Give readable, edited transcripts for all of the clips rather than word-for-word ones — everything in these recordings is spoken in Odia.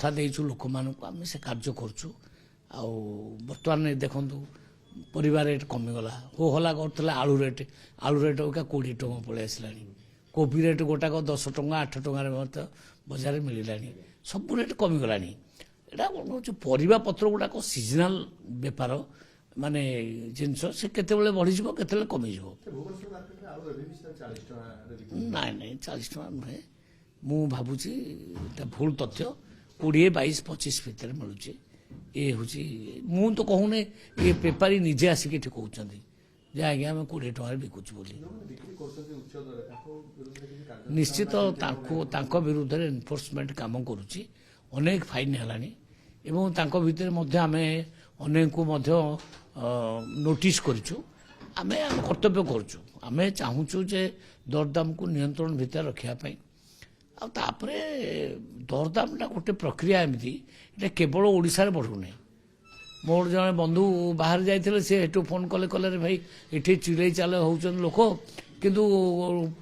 କଥା ଦେଇଛୁ ଲୋକମାନଙ୍କୁ ଆମେ ସେ କାର୍ଯ୍ୟ କରୁଛୁ। ଆଉ ବର୍ତ୍ତମାନ ଦେଖନ୍ତୁ ପରିବା ରେଟ୍ କମିଗଲା। ହୋ ହଲା କରୁଥିଲା ଆଳୁ ରେଟ୍ ଅବିକା 20 ଟଙ୍କା ପଳେଇ ଆସିଲାଣି। କୋବି ରେଟ୍ ଗୋଟାକ 10 ଟଙ୍କା 8 ଟଙ୍କାରେ ମଧ୍ୟ ବଜାରରେ ମିଳିଲାଣି। ସବୁ ରେଟ୍ କମିଗଲାଣି। ଏଇଟା ହେଉଛି ପରିବା ପତ୍ର ଗୁଡ଼ାକ ସିଜନାଲ ବେପାର ମାନେ ଜିନିଷ ସେ କେତେବେଳେ ବଢ଼ିଯିବ କେତେବେଳେ କମିଯିବ। ନାଇଁ ନାଇଁ 40 ଟଙ୍କା ନୁହେଁ। ମୁଁ ଭାବୁଛି ଏଇଟା ଭୁଲ ତଥ୍ୟ। 20, 22, 25 ଭିତରେ ମିଳୁଛି। ଏ ହେଉଛି ମୁଁ ତ କହୁନି ଏ ବେପାରୀ ନିଜେ ଆସିକି ଏଠି କହୁଛନ୍ତି ଯେ ଆଜ୍ଞା ଆମେ 20 ଟଙ୍କାରେ ବିକୁଛୁ ବୋଲି। ନିଶ୍ଚିତ ତାଙ୍କ ବିରୁଦ୍ଧରେ ଏନଫୋର୍ସମେଣ୍ଟ କାମ କରୁଛି। ଅନେକ ଫାଇନ୍ ହେଲାଣି ଏବଂ ତାଙ୍କ ଭିତରେ ମଧ୍ୟ ଆମେ ଅନେକଙ୍କୁ ମଧ୍ୟ ନୋଟିସ୍ କରିଛୁ। ଆମେ ଆମ କର୍ତ୍ତବ୍ୟ କରୁଛୁ। ଆମେ ଚାହୁଁଛୁ ଯେ ଦରଦାମକୁ ନିୟନ୍ତ୍ରଣ ଭିତରେ ରଖିବା ପାଇଁ। ଆଉ ତାପରେ ଦରଦାମଟା ଗୋଟେ ପ୍ରକ୍ରିୟା ଏମିତି ଏଇଟା କେବଳ ଓଡ଼ିଶାରେ ବଢ଼ୁନାହିଁ। ମୋର ଜଣେ ବନ୍ଧୁ ବାହାରେ ଯାଇଥିଲେ ସେ ଏଠୁ ଫୋନ୍ କଲେ ଭାଇ ଏଠି ଚିଲେଇ ଚାଲେ ହେଉଛନ୍ତି ଲୋକ କିନ୍ତୁ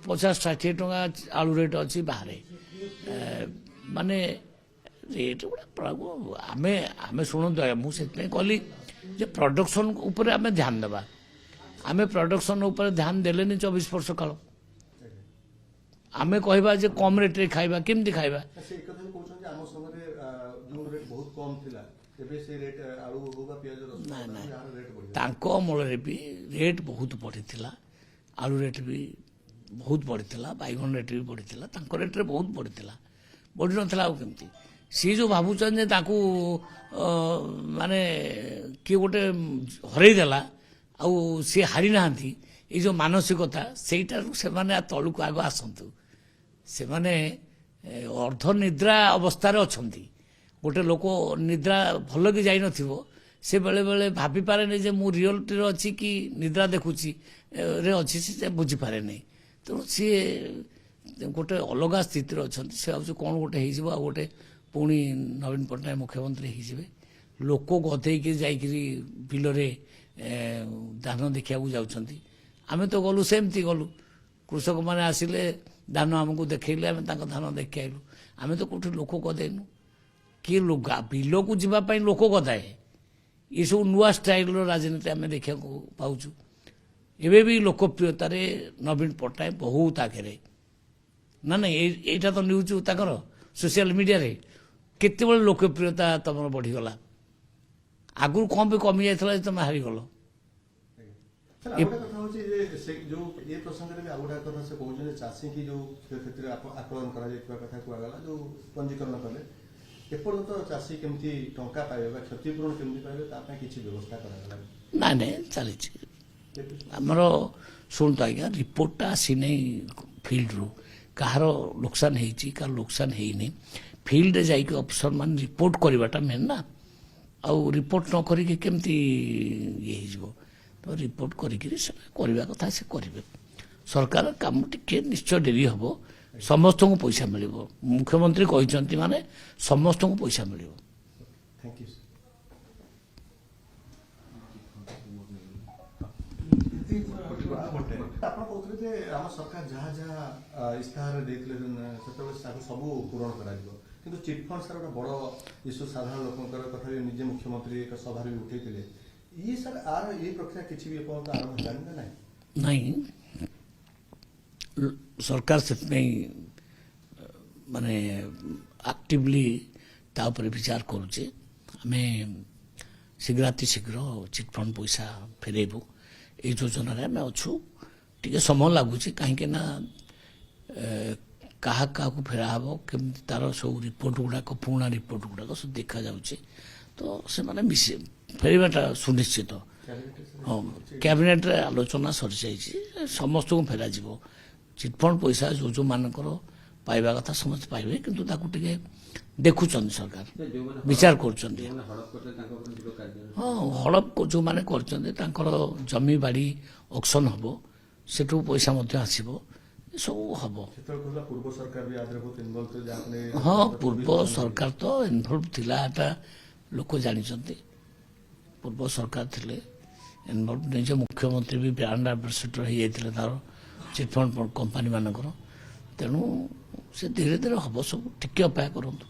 50-60 ଟଙ୍କା ଆଳୁ ରେଟ୍ ଅଛି ବାହାରେ। ମାନେ ରେଟ୍ ଗୁଡ଼ା ଆମେ ଶୁଣନ୍ତୁ ଆଜ୍ଞା ମୁଁ ସେଥିପାଇଁ କହିଲି ଯେ ପ୍ରଡକ୍ସନ୍ ଉପରେ ଆମେ ଧ୍ୟାନ ଦେବା। ଆମେ ପ୍ରଡକ୍ସନ୍ ଉପରେ ଧ୍ୟାନ ଦେଲେନି 24 ବର୍ଷ କାଳ। ଆମେ କହିବା ଯେ କମ୍ ରେଟ୍ରେ ଖାଇବା କେମିତି ଖାଇବା? ନାଇଁ ନାଇଁ ତାଙ୍କ ଅମଳରେ ବି ରେଟ୍ ବହୁତ ବଢ଼ିଥିଲା। ଆଳୁ ରେଟ୍ ବି ବହୁତ ବଢ଼ିଥିଲା। ବାଇଗଣ ରେଟ୍ ବି ବଢ଼ିଥିଲା। ତାଙ୍କ ରେଟ୍ରେ ବହୁତ ବଢ଼ିଥିଲା। ବଢ଼ିନଥିଲା ଆଉ କେମିତି? ସିଏ ଯେଉଁ ଭାବୁଛନ୍ତି ଯେ ତାଙ୍କୁ ମାନେ କିଏ ଗୋଟେ ହରେଇ ଦେଲା ଆଉ ସିଏ ହାରି ନାହାନ୍ତି ଏଇ ଯେଉଁ ମାନସିକତା ସେଇଟାରୁ ସେମାନେ ତଳକୁ ଆଗ ଆସନ୍ତୁ। ସେମାନେ ଅର୍ଦ୍ଧନିଦ୍ରା ଅବସ୍ଥାରେ ଅଛନ୍ତି। ଗୋଟେ ଲୋକ ନିଦ୍ରା ଭଲ କି ଯାଇନଥିବ ସେ ବେଳେବେଳେ ଭାବିପାରେନି ଯେ ମୁଁ ରିଅଲିଟିରେ ଅଛି କି ନିଦ୍ରା ଦେଖୁଛି ରେ ଅଛି ସେ ବୁଝିପାରେନି। ତେଣୁ ସିଏ ଗୋଟେ ଅଲଗା ସ୍ଥିତିରେ ଅଛନ୍ତି। ସେ ଭାବୁଛି କ'ଣ ଗୋଟେ ହେଇଯିବ ଆଉ ଗୋଟେ ପୁଣି ନବୀନ ପଟ୍ଟନାୟକ ମୁଖ୍ୟମନ୍ତ୍ରୀ ହେଇଯିବେ। ଲୋକ ଗଧେଇକି ଯାଇକିରି ବିଲରେ ଧାନ ଦେଖିବାକୁ ଯାଉଛନ୍ତି। ଆମେ ତ ଗଲୁ ସେମିତି ଗଲୁ। କୃଷକମାନେ ଆସିଲେ ଧାନ ଆମକୁ ଦେଖେଇଲେ ଆମେ ତାଙ୍କ ଧାନ ଦେଖି ଆଇଲୁ। ଆମେ ତ କେଉଁଠି ଲୋକ ଗଦେଇନୁ। କିଏ ବିଲକୁ ଯିବା ପାଇଁ ଲୋକ ଗଦାଏ। ଏସବୁ ନୂଆ ଷ୍ଟାଇଲର ରାଜନୀତି ଆମେ ଦେଖିବାକୁ ପାଉଛୁ। ଏବେ ବି ଲୋକପ୍ରିୟତାରେ ନବୀନ ପଟ୍ଟନାୟକ ବହୁତ ଆଗରେ। ନା ନାଇଁ ଏଇଟା ତ ନ୍ୟୁଜ୍ ତାଙ୍କର ସୋସିଆଲ ମିଡ଼ିଆରେ କେତେବେଳେ ଲୋକପ୍ରିୟତା ତମର ବଢ଼ିଗଲା। ଆଗରୁ କ'ଣ ବି କମି ଯାଇଥିଲା ଯେ ତମେ ହାରିଗଲ। ନାଇଁ ନାଇଁ ଚାଲିଛି ଆମର। ଶୁଣନ୍ତୁ ଆଜ୍ଞା ରିପୋର୍ଟଟା ଆସିନାହିଁ ଫିଲ୍ଡରୁ କାହାର ଲୋକସାନ ହେଇଛି କାହାର ଲୋକସାନ ହେଇନି। ଫିଲ୍ଡରେ ଯାଇକି ଅଫିସର ମାନେ ରିପୋର୍ଟ କରିବାଟା ମେନ୍ ନା। ଆଉ ରିପୋର୍ଟ ନ କରିକି କେମିତି ଇଏ ହେଇଯିବ? ତ ରିପୋର୍ଟ କରିକିରି ସେମାନେ କରିବା କଥା ସେ କରିବେ। ସରକାର କାମ ଟିକେ ନିଶ୍ଚୟ ଡେରି ହେବ। ସମସ୍ତଙ୍କୁ ପଇସା ମିଳିବ। ମୁଖ୍ୟମନ୍ତ୍ରୀ କହିଛନ୍ତି ମାନେ ସମସ୍ତଙ୍କୁ ପଇସା ମିଳିବ। ଆପଣ କହୁଥିଲେ ଯେ ଆମ ସରକାର ଯାହା ଯାହା ଇସ୍ତାହାର ଦେଇଥିଲେ ସେତେବେଳେ ସବୁ ପୂରଣ କରାଯିବ କିନ୍ତୁ ଚିଟଫଣ୍ଡ ସାର୍ ଗୋଟେ ବଡ଼ ଇସ୍ୟୁ ସାଧାରଣ ଲୋକଙ୍କର କଥା ବି ନିଜେ ମୁଖ୍ୟମନ୍ତ୍ରୀ ଏକ ସଭାରେ ବି ଉଠେଇଥିଲେ। ଇଏ ସାର୍ ଆର ଏଇ ପ୍ରକ୍ରିୟା କିଛି ବି ଏପର୍ଯ୍ୟନ୍ତ ଆରମ୍ଭ ହେଲାଣି ନା ନାହିଁ? ନାଇଁ ସରକାର ସେଥିପାଇଁ ମାନେ ଆକ୍ଟିଭଲି ତା ଉପରେ ବିଚାର କରୁଛେ। ଆମେ ଶୀଘ୍ର ଚିଟଫଣ୍ଡ ପଇସା ଫେରେଇବୁ ଏଇ ଯୋଜନାରେ ଆମେ ଅଛୁ। ଟିକେ ସମୟ ଲାଗୁଛି କାହିଁକି ନା କାହାକୁ ଫେରା ହେବ କେମିତି ତାର ସବୁ ରିପୋର୍ଟ ଗୁଡ଼ାକ ପୁରୁଣା ରିପୋର୍ଟ ଗୁଡ଼ାକ ସବୁ ଦେଖାଯାଉଛି। ତ ସେମାନେ ଫେରିବାଟା ସୁନିଶ୍ଚିତ। ହଁ କ୍ୟାବିନେଟ୍ରେ ଆଲୋଚନା ସରିଯାଇଛି। ସମସ୍ତଙ୍କୁ ଫେରାଯିବ। ଚିଟଫଣ୍ଡ ପଇସା ଯେଉଁମାନଙ୍କର ପାଇବା କଥା ସମସ୍ତେ ପାଇବେ କିନ୍ତୁ ତାକୁ ଟିକେ ଦେଖୁଛନ୍ତି ସରକାର ବିଚାର କରୁଛନ୍ତି। ହଁ ହଡ଼ପ ଯେଉଁମାନେ କରିଛନ୍ତି ତାଙ୍କର ଜମି ବାଡ଼ି ଅକ୍ସନ୍ ହେବ। ସେଠୁ ପଇସା ମଧ୍ୟ ଆସିବ। ଏସବୁ ହେବ। ହଁ ପୂର୍ବ ସରକାର ତ ଇନଭଲ୍ଭ ଥିଲା। ଏଟା ଲୋକ ଜାଣିଛନ୍ତି। ପୂର୍ବ ସରକାର ଥିଲେ ଇନଭଲ୍ଭ। ନିଜ ମୁଖ୍ୟମନ୍ତ୍ରୀ ବି ବ୍ରାଣ୍ଡ ଆମ୍ବାସେଡର ହେଇଯାଇଥିଲେ ତାର ଚିଟଫଣ୍ଡ କମ୍ପାନୀ ମାନଙ୍କର। ତେଣୁ ସେ ଧୀରେ ଧୀରେ ହେବ। ସବୁ ଟିକେ ଅପେକ୍ଷା କରନ୍ତୁ।